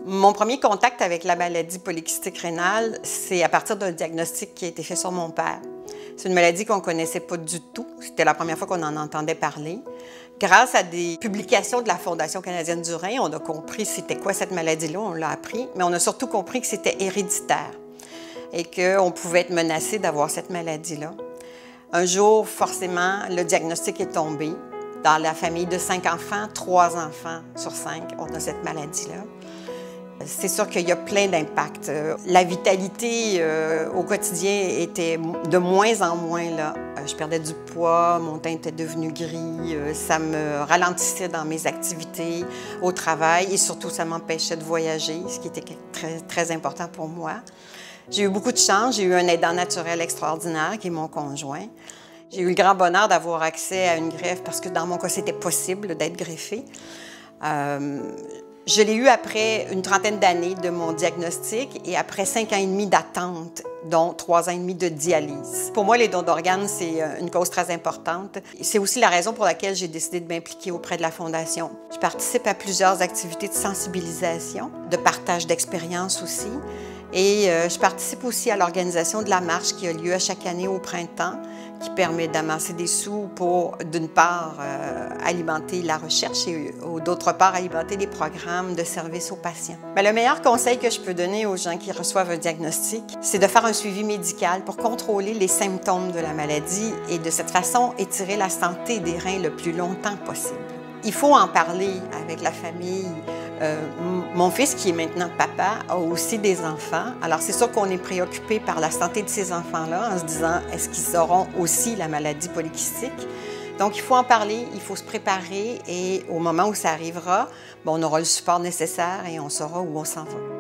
Mon premier contact avec la maladie polykystique rénale, c'est à partir d'un diagnostic qui a été fait sur mon père. C'est une maladie qu'on ne connaissait pas du tout. C'était la première fois qu'on en entendait parler. Grâce à des publications de la Fondation canadienne du rein, on a compris c'était quoi cette maladie-là, on l'a appris, mais on a surtout compris que c'était héréditaire et qu'on pouvait être menacé d'avoir cette maladie-là. Un jour, forcément, le diagnostic est tombé. Dans la famille de 5 enfants, 3 enfants sur 5 ont cette maladie-là. C'est sûr qu'il y a plein d'impacts. La vitalité au quotidien était de moins en moins là. Je perdais du poids, mon teint était devenu gris, ça me ralentissait dans mes activités au travail et surtout ça m'empêchait de voyager, ce qui était très, très important pour moi. J'ai eu beaucoup de chance, j'ai eu un aidant naturel extraordinaire qui est mon conjoint. J'ai eu le grand bonheur d'avoir accès à une greffe parce que dans mon cas, c'était possible d'être greffée. Je l'ai eu après une trentaine d'années de mon diagnostic et après 5 ans et demi d'attente, dont 3 ans et demi de dialyse. Pour moi, les dons d'organes, c'est une cause très importante. C'est aussi la raison pour laquelle j'ai décidé de m'impliquer auprès de la Fondation. Je participe à plusieurs activités de sensibilisation, de partage d'expériences aussi. Et je participe aussi à l'organisation de la marche qui a lieu à chaque année au printemps, qui permet d'amasser des sous pour, d'une part, alimenter la recherche et, d'autre part, alimenter les programmes de service aux patients. Mais le meilleur conseil que je peux donner aux gens qui reçoivent un diagnostic, c'est de faire un suivi médical pour contrôler les symptômes de la maladie et de cette façon étirer la santé des reins le plus longtemps possible. Il faut en parler avec la famille. Mon fils, qui est maintenant papa, a aussi des enfants. Alors, c'est sûr qu'on est préoccupé par la santé de ces enfants-là en se disant, est-ce qu'ils auront aussi la maladie polykystique? Donc, il faut en parler, il faut se préparer et au moment où ça arrivera, on aura le support nécessaire et on saura où on s'en va.